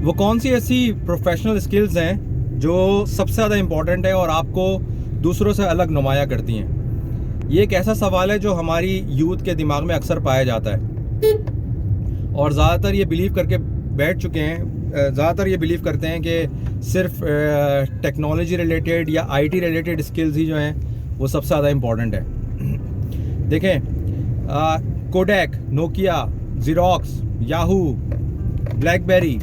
वो कौन सी ऐसी प्रोफेशनल स्किल्स हैं जो सबसे ज़्यादा इम्पॉर्टेंट है और आपको दूसरों से अलग नुमाया करती हैं? ये एक ऐसा सवाल है जो हमारी यूथ के दिमाग में अक्सर पाया जाता है और ज़्यादातर ये बिलीव करके बैठ चुके हैं, ज़्यादातर ये बिलीव करते हैं कि सिर्फ टेक्नोलॉजी रिलेटेड या आईटी रिलेटेड स्किल्स ही जो हैं वो सबसे ज़्यादा इम्पॉर्टेंट है। देखें, Kodak, Nokia, Xerox, Yahoo, BlackBerry,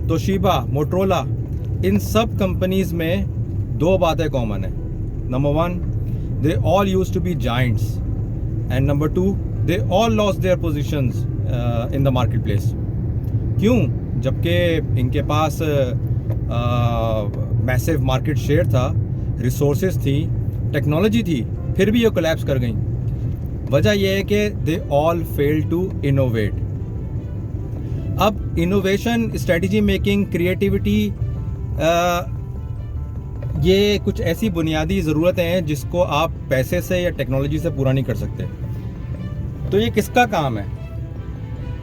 Toshiba, Motorola, इन सब कंपनीज़ में दो बातें कॉमन है। Number one, they all used to be giants, and number two, they all lost their positions in the market place. क्यों? जबकि इनके पास मैसिव मार्केट शेयर था, रिसोर्सेज थी, टेक्नोलॉजी थी, फिर भी ये कोलैप्स कर गई। वजह यह है कि they all fail to innovate. अब इनोवेशन, स्ट्रेटजी मेकिंग, क्रिएटिविटी, ये कुछ ऐसी बुनियादी ज़रूरतें हैं जिसको आप पैसे से या टेक्नोलॉजी से पूरा नहीं कर सकते। तो ये किसका काम है?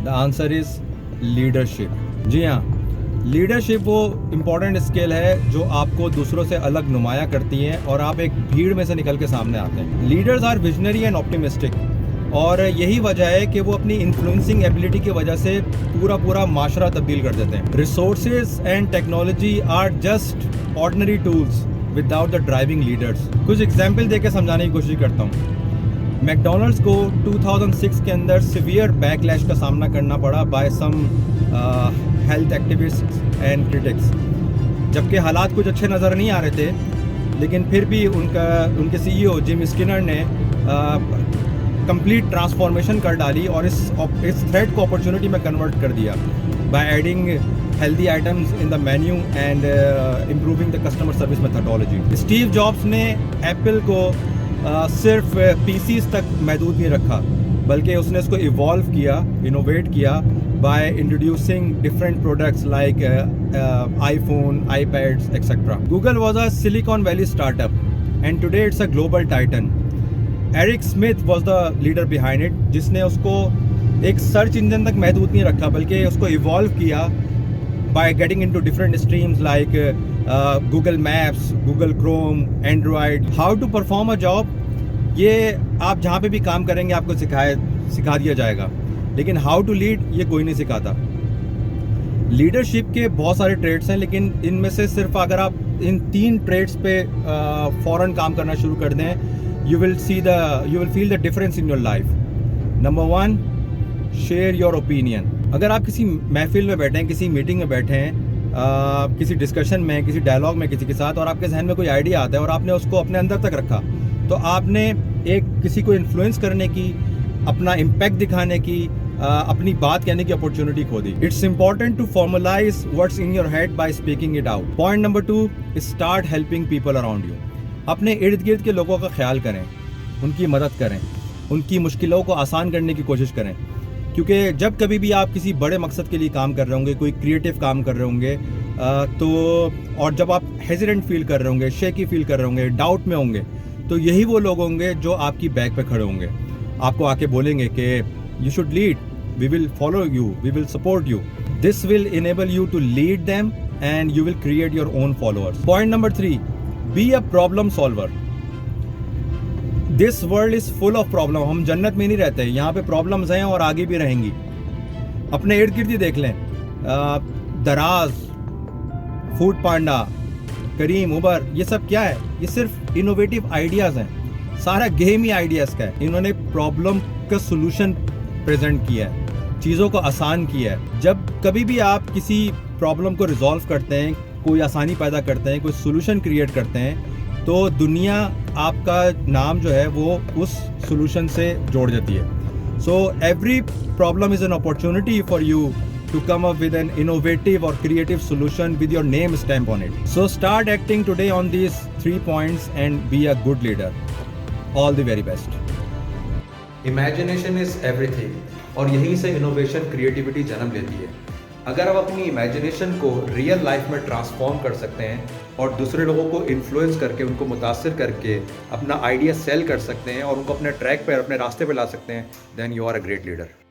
The answer is leadership. जी हाँ, लीडरशिप वो इम्पॉर्टेंट स्किल है जो आपको दूसरों से अलग नुमाया करती है और आप एक भीड़ में से निकल के सामने आते हैं। Leaders are visionary and optimistic, और यही वजह है कि वो अपनी इन्फ्लुएंसिंग एबिलिटी की वजह से पूरा माशरा तब्दील कर देते हैं। Resources and technology are just ordinary tools without the driving leaders. कुछ एग्जाम्पल देकर समझाने की कोशिश करता हूँ। मैकडोनल्ड्स को 2006 के अंदर सिवियर बैकलैश का सामना करना पड़ा by some health activists and critics. जबकि हालात कुछ अच्छे नज़र नहीं आ रहे थे, लेकिन फिर भी उनके सीईओ जिम स्किनर ने कंप्लीट ट्रांसफॉर्मेशन कर डाली और इस थ्रेट को अपॉर्चुनिटी में कन्वर्ट कर दिया by adding healthy items in the menu and improving the customer service methodology. Steve jobs ने एप्पल को सिर्फ पीसीज तक महदूद नहीं रखा, बल्कि उसने इसको इवॉल्व किया, इनोवेट किया by introducing different products like iPhone, iPads etcetera. Google was a Silicon Valley startup and today it's a global titan. Eric Smith was the leader behind it, जिसने उसको एक सर्च इंजन तक महदूद नहीं रखा, बल्कि उसको इवॉल्व किया by getting into different streams like Google Maps, Google Chrome, Android. How to perform a job, ये आप जहाँ पे भी काम करेंगे आपको सिखा दिया जाएगा, लेकिन हाउ टू लीड ये कोई नहीं सिखाता। लीडरशिप के बहुत सारे ट्रेड्स हैं, लेकिन इनमें से सिर्फ अगर आप इन 3 ट्रेड्स पे फ़ौरन काम करना शुरू कर दें, you will feel the difference in your life. Number 1, share your opinion. अगर आप किसी महफिल में बैठे हैं, किसी मीटिंग में बैठे हैं, किसी डिस्कशन में, किसी डायलॉग में किसी के साथ, और आपके जहन में कोई आइडिया आता है और आपने उसको अपने अंदर तक रखा, तो आपने किसी को इन्फ्लुएंस करने की, अपना इम्पैक्ट दिखाने की, अपनी बात कहने की अपॉर्चुनिटी खो दी। It's important to formalize what's in your head by speaking it out. Point number 2, start helping people around you. अपने इर्द गिर्द के लोगों का ख्याल करें, उनकी मदद करें, उनकी मुश्किलों को आसान करने की कोशिश करें, क्योंकि जब कभी भी आप किसी बड़े मकसद के लिए काम कर रहे होंगे, कोई क्रिएटिव काम कर रहे होंगे, तो और जब आप हेजिटेंट फील कर रहे होंगे, शेकी फील कर रहे होंगे, डाउट में होंगे, तो यही वो लोग होंगे जो आपकी बैक पे खड़े होंगे, आपको आके बोलेंगे कि you should lead, we will follow you, we will support you. This will enable you to lead them and you will create your own followers. Point number 3, be a problem solver. This world is full of problem. हम जन्नत में नहीं रहते, यहाँ पे problems हैं और आगे भी रहेंगी। अपने इर्द गिर्द ही देख लें, दराज, फूड पांडा, करीम, उबर, ये सब क्या है? ये सिर्फ इनोवेटिव आइडियाज़ हैं। सारा गेम ही आइडियाज़ का है। इन्होंने प्रॉब्लम का सोल्यूशन प्रेजेंट किया है, चीज़ों को आसान किया है। जब कभी भी आप किसी प्रॉब्लम को रिजॉल्व करते हैं, कोई आसानी पैदा करते हैं, कोई सोल्यूशन क्रिएट करते हैं, तो दुनिया आपका नाम जो है वो उस सोल्यूशन से जोड़ देती है। So every problem is an opportunity for you to come up with an innovative or creative solution with your name stamp on it. So start acting today on these 3 points and be a good leader. All the very best. Imagination is everything. और यहीं से innovation, creativity जन्म लेती है। अगर आप अपनी imagination को रियल लाइफ में ट्रांसफॉर्म कर सकते हैं और दूसरे लोगों को इन्फ्लुएंस करके, उनको मुतासिर करके अपना आइडिया सेल कर सकते हैं और उनको अपने ट्रैक पर, अपने रास्ते पर ला सकते हैं, then you are a great leader.